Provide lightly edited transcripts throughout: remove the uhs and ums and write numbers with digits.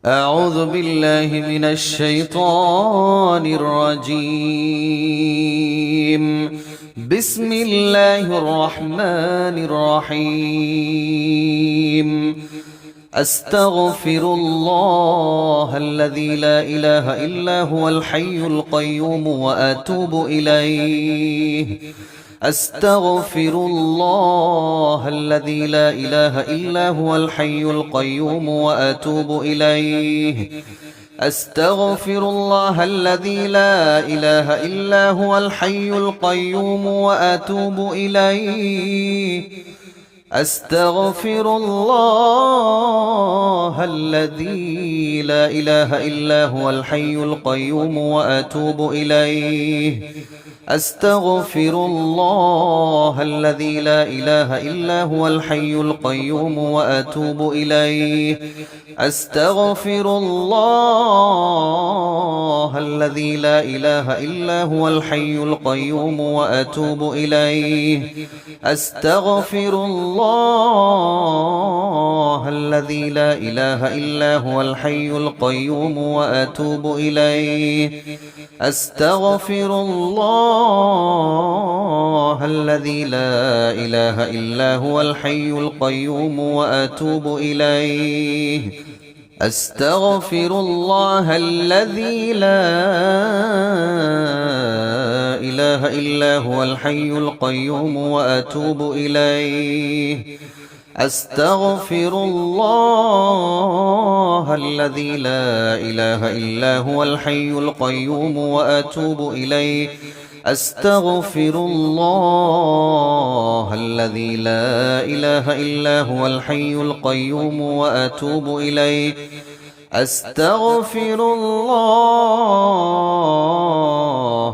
أعوذ بالله من الشيطان الرجيم. بسم الله الرحمن الرحيم. أستغفر الله الذي لا إله إلا هو الحي القيوم وأتوب إليه. أستغفر الله الذي لا إله إلا هو الحي القيوم وأتوب إليه. أستغفر الله الذي لا إله إلا هو الحي القيوم وأتوب إليه. أستغفر الله الذي لا إله إلا هو الحي القيوم وأتوب إليه. أستغفر الله الذي لا إله إلا هو الحي القيوم وأتوب إليه. أستغفر الله الذي لا إله إلا هو الحي القيوم وأتوب إليه. أستغفر الله الذي لا إله إلا هو الحي القيوم وأتوب إليه. أستغفر الله الذي لا إله إلا هو الحي القيوم وأتوب إليه. أستغفر الله الذي لا إله إلا هو الحي القيوم وأتوب إليه. أستغفر الله الذي لا إله إلا هو الحي القيوم وأتوب إليه. أستغفر الله الذي لا إله إلا هو الحي القيوم وأتوب إليه. أستغفر الله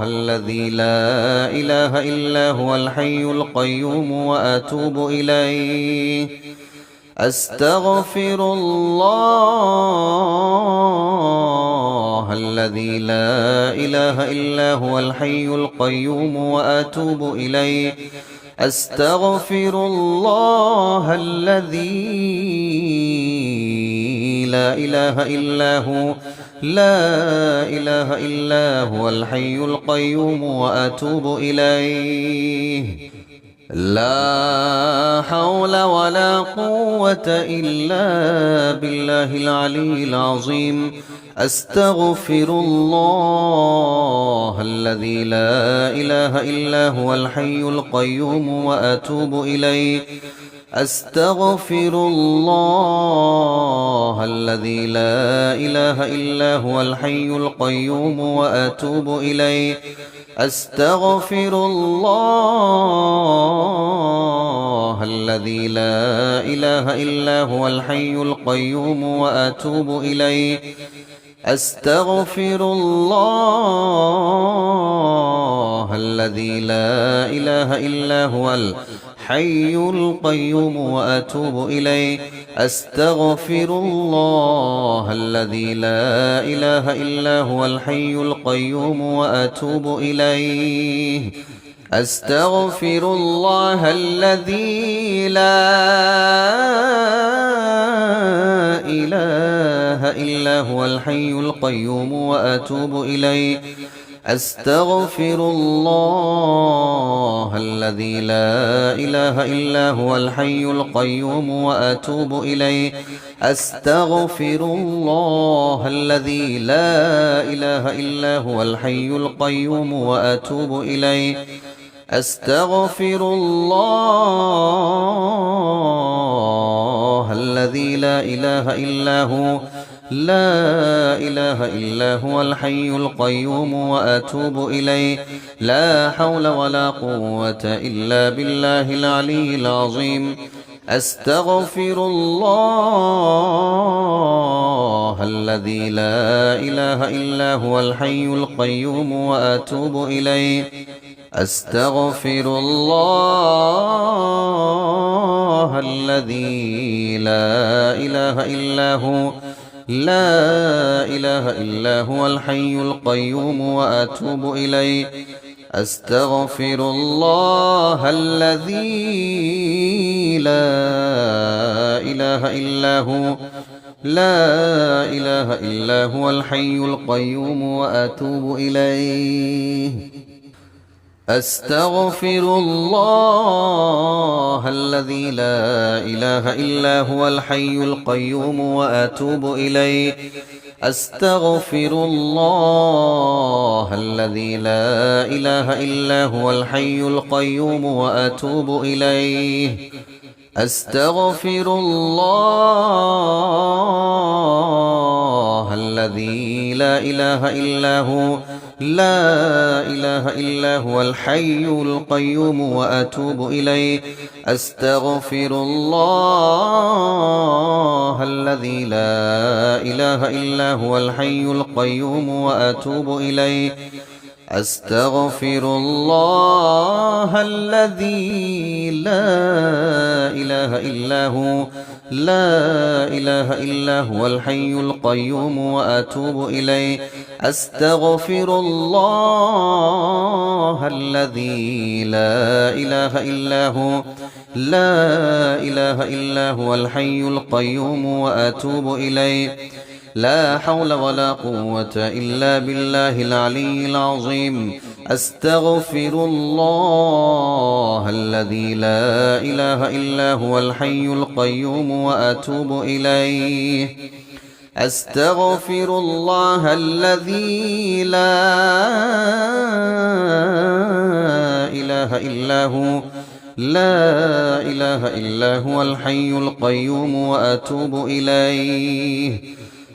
الذي لا إله إلا هو الحي القيوم وأتوب إليه. أستغفر الله الذي لا إله إلا هو الحي القيوم وأتوب إليه. أستغفر الله الذي لا إله إلا هو الحي القيوم وأتوب إليه. لا حول ولا قوة إلا بالله العلي العظيم. أستغفر الله الذي لا إله إلا هو الحي القيوم وأتوب إليه. أستغفر الله الذي لا إله إلا هو الحي القيوم وأتوب إليه. أستغفر الله الذي لا إله إلا هو الحي القيوم وأتوب إليه. أستغفر الله الذي لا إله إلا هو الحي القيوم وأتوب إليه. أستغفر الله الذي لا إله إلا هو الحي القيوم وأتوب إليه. أستغفر الله الذي لا إله إلا هو الحي القيوم وأتوب إليه. أستغفر الله الذي لا إله إلا هو الحي القيوم وأتوب إليه. أستغفر الله الذي لا إله إلا هو الحي القيوم وأتوب إليه. أستغفر الله الذي لا إله إلا هو الحي القيوم وأتوب إليه. لا حول ولا قوة إلا بالله العلي العظيم. أستغفر الله الذي لا إله إلا هو الحي القيوم وأتوب إليه. أستغفر الله الذي لا إله إلا هو الحي القيوم وأتوب إليه. أستغفر الله الذي لا إله إلا هو لا إله إلا هو الحي القيوم وأتوب إليه أستغفر الله الذي لا إله إلا هو الحي القيوم وأتوب إليه أستغفر الله الذي لا إله إلا هو الحي القيوم وأتوب إليه أستغفر الله الذي لا إله إلا هو الحي القيوم وأتوب إليه أستغفر الله الذي لا إله إلا هو الحي القيوم وأتوب إليه أستغفر الله الذي لا إله إلا هو الحي القيوم وأتوب إليه أستغفر الله الذي لا إله إلا هو الحي القيوم وأتوب إليه لا حول ولا قوة إلا بالله العلي العظيم أستغفر الله الذي لا إله إلا هو الحي القيوم وأتوب إليه أستغفر الله الذي لا إله إلا هو الحي القيوم وأتوب إليه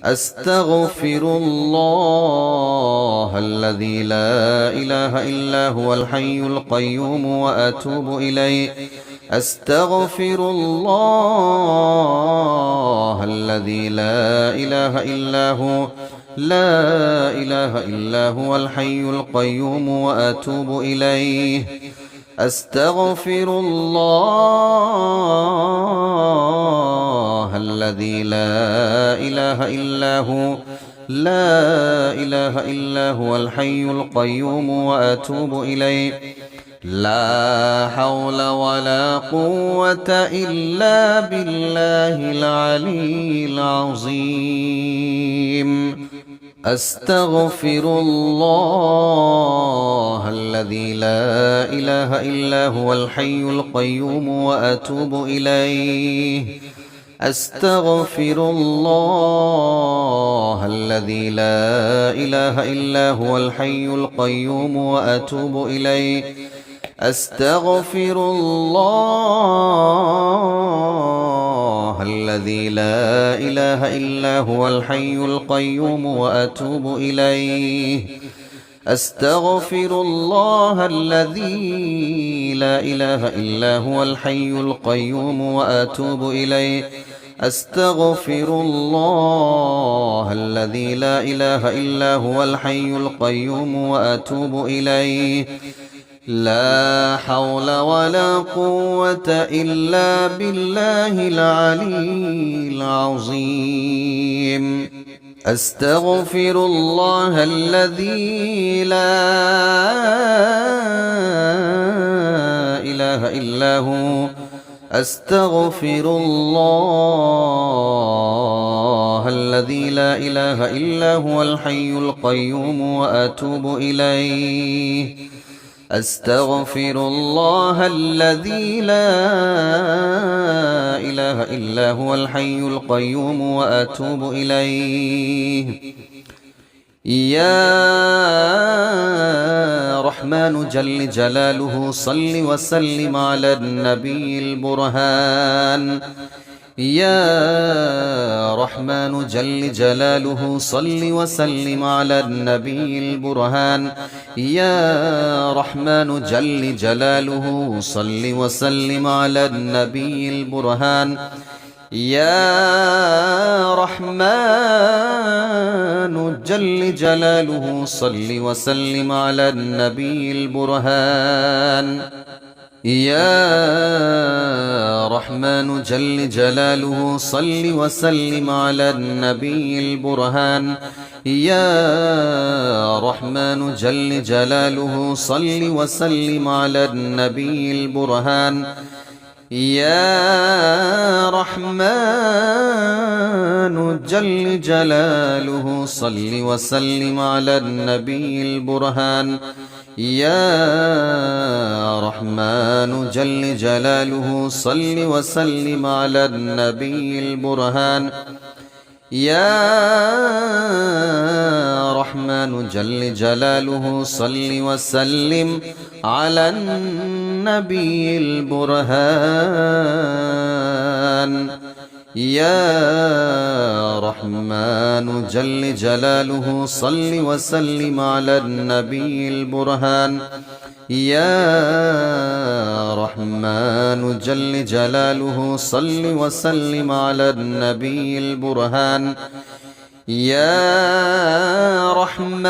أستغفر الله الذي لا إله إلا هو الحي القيوم وأتوب إليه أستغفر الله الذي لا إله إلا هو الحي القيوم وأتوب إليه أستغفر الله الذي لا إله إلا هو الحي القيوم وأتوب إليه لا حول ولا قوة إلا بالله العلي العظيم أستغفر الله الذي لا إله إلا هو الحي القيوم وأتوب إليه أستغفر الله الذي لا إله إلا هو الحي القيوم وأتوب إليه أستغفر الله الذي لا إله إلا هو الحي القيوم وأتوب إليه أستغفر الله الذي لا إله إلا هو الحي القيوم وأتوب إليه أستغفر الله الذي لا إله إلا هو الحي القيوم وأتوب إليه لا حول ولا قوة إلا بالله العلي العظيم أستغفر الله الذي لا إله إلا هو أستغفر الله الذي لا إله إلا هو الحي القيوم وأتوب إليه أستغفر الله الذي لا إله إلا هو الحي القيوم وأتوب إليه يا رحمن جل جلاله صل وسلم على النبي البرهان يا رحمن جل جلاله صل وسلم على النبي البرهان يا رحمن جل جلاله صل وسلم على النبي البرهان يا رحمن جل جلاله صل وسلم على النبي البرهان يا رحمن جل جلاله صل وسلم على النبي البرهان يا رحمن جل جلاله صل وسلم على النبي البرهان يا رحمن جل جلاله صل وسلم على النبي البرهان. يا رحمن جل جلاله صل وسلم على النبي البرهان. يا رحمن جل جلاله صل وسلم على النبي البرهان. يا رحمن جل جلاله صل وسلم على النبي البرهان. يا رحمن جل جلاله صل وسلم على النبي البرهان. يا رحمن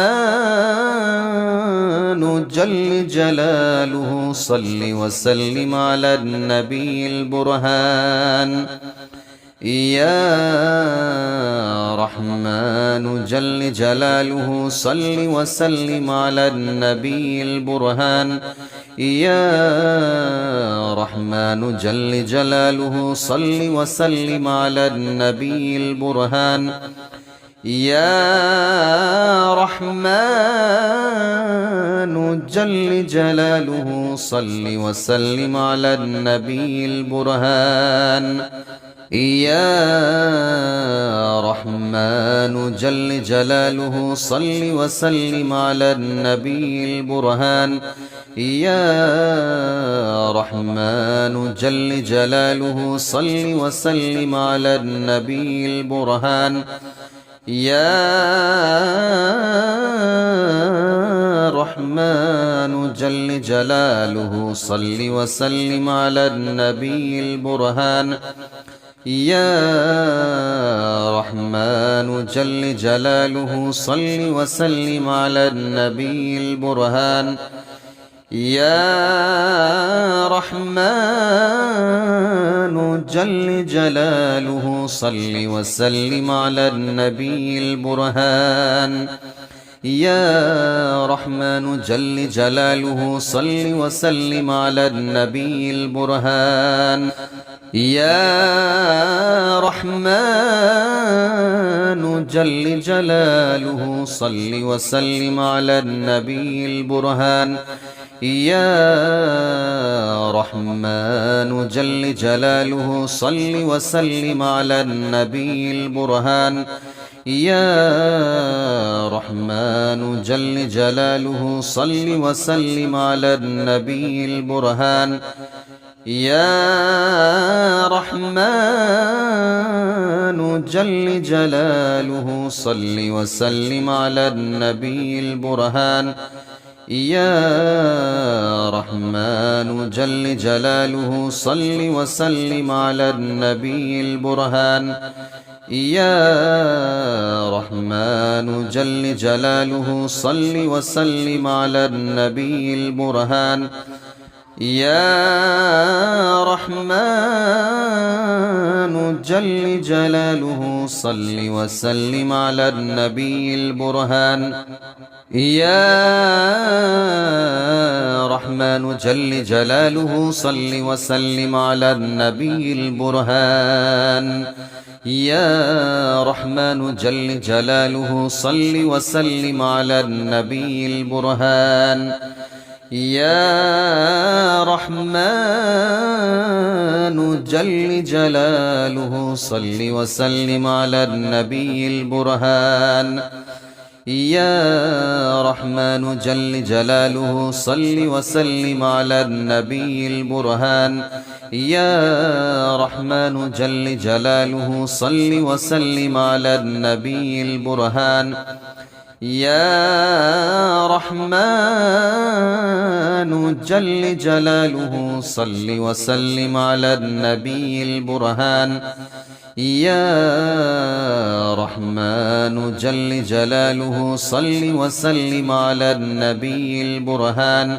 جل جلاله صل وسلم على النبي البرهان. يا رحمن جل جلاله صل وسلم على النبي البرهان. يا رحمن جل جلاله صل وسلم على النبي البرهان. يا رحمن جل جلاله صل وسلم على النبي البرهان. يا رحمن جل جلاله صل وسلم على النبي البرهان. يا رحمن جل جلاله صل وسلم على النبي البرهان. يا رحمن جل جلاله صل وسلم على النبي البرهان. يا رحمن جل جلاله صل وسلم على النبي البرهان. يا رحمن جل جلاله صل وسلم على النبي البرهان. يا رحمن جل جلاله صل وسلم على النبي البرهان. يا رحمن جل جلاله صل وسلم على النبي البرهان. يا رحمن جل جلاله صل وسلم على النبي البرهان. يا رحمن جل جلاله صل وسلم على النبي البرهان. يا رحمن جل جلاله صل وسلم على النبي البرهان. يا رحمن جل جلاله صل وسلم على النبي البرهان. يا رحمن جل جلاله صل وسلم على النبي البرهان. يا رحمن جل جلاله صل وسلم على النبي البرهان. يا رحمن جل جلاله صل وسلم على النبي البرهان. يا رحمن جل جلاله صل وسلم على النبي البرهان. يا رحمن جل جلاله صل وسلم على النبي البرهان. يا رحمن جل جلاله صل وسلم على النبي البرهان. يا رحمن جل جلاله صل وسلم على النبي البرهان. يا رحمن جل جلاله صل وسلم على النبي البرهان. يا رحمن جل جلاله صل وسلم على النبي البرهان.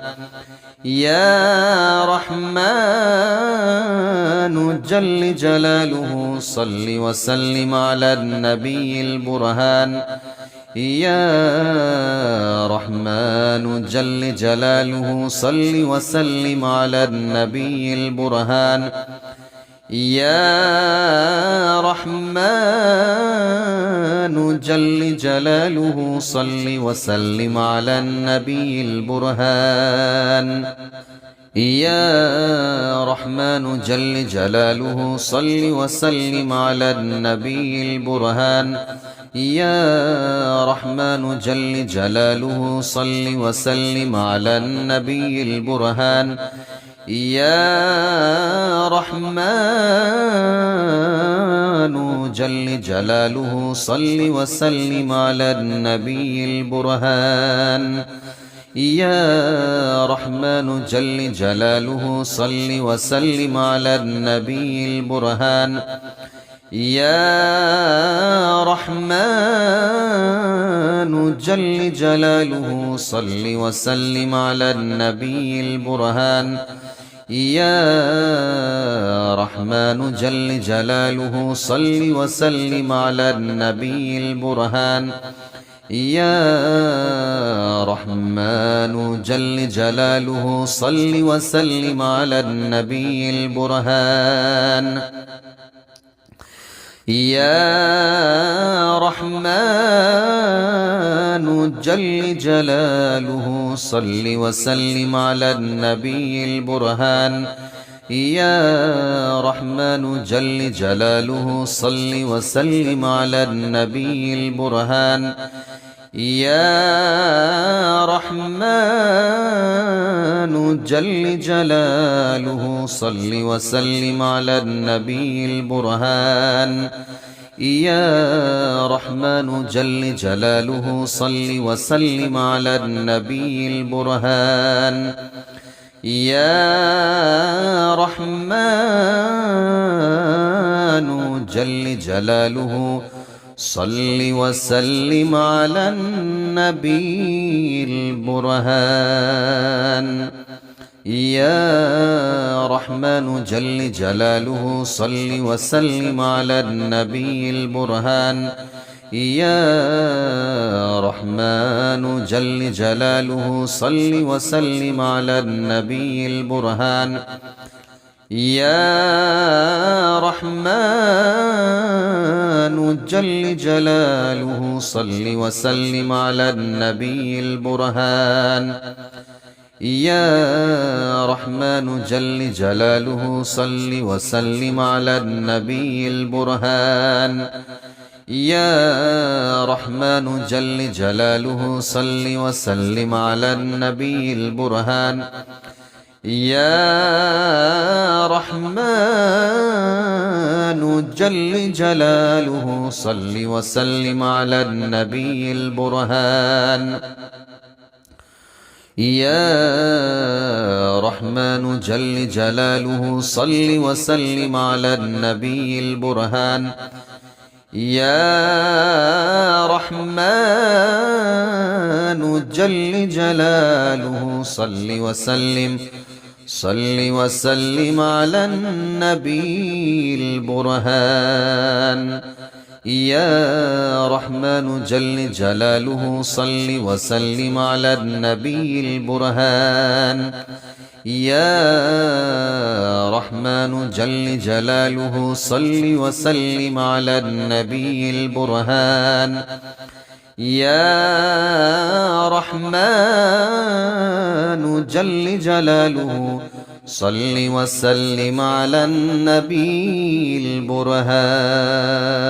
يا رحمن جل جلاله صل وسلم على النبي البرهان. يا رحمن جل جلاله صل وسلم على النبي البرهان يا رحمن جل جلاله صل وسلم على النبي البرهان يا رحمن جل جلاله صل وسلم على النبي البرهان يا رحمن جل جلاله صل وسلم على النبي البرهان يا رحمن جل جلاله صل وسلم على النبي البرهان يا رحمن جل جلاله صل وسلم على النبي البرهان يا رحمن جل جلاله صل وسلم على النبي البرهان يا رحمن جل جلاله صل وسلم على النبي البرهان يا رحمن جل جلاله صل وسلم على النبي البرهان يا رحمن جل جلاله صل وسلم على النبي البرهان يا رحمن جل جلاله صل وسلم على النبي البرهان يا رحمن جل جلاله صل وسلم على النبي البرهان يا رحمن جل جلاله صل وسلم على النبي البرهان يا رحمن جل جلاله صل وسلم على النبي البرهان يا رحمن جل جلاله صل وسلم على النبي البرهان يا رحمن جل جلاله صل وسلم على النبي البرهان يا رحمن جل جلاله صل وسلم على النبي البرهان يا رحمن جل جلاله صل وسلم على النبي البرهان يا رحمن جل جلاله صل وسلم على النبي البرهان يا رحمن جل جلاله صل وسلم على النبي البرهان يا رحمن جل جلاله صل وسلم على النبي البرهان يا رحمن جل جلاله صل وسلم على النبي البرهان يا رحمن جل جلاله صل وسلم على النبي البرهان يا رحمن جل جلاله صل وسلم على النبي البرهان يا رحمن جل جلاله صل وسلم على النبي البرهان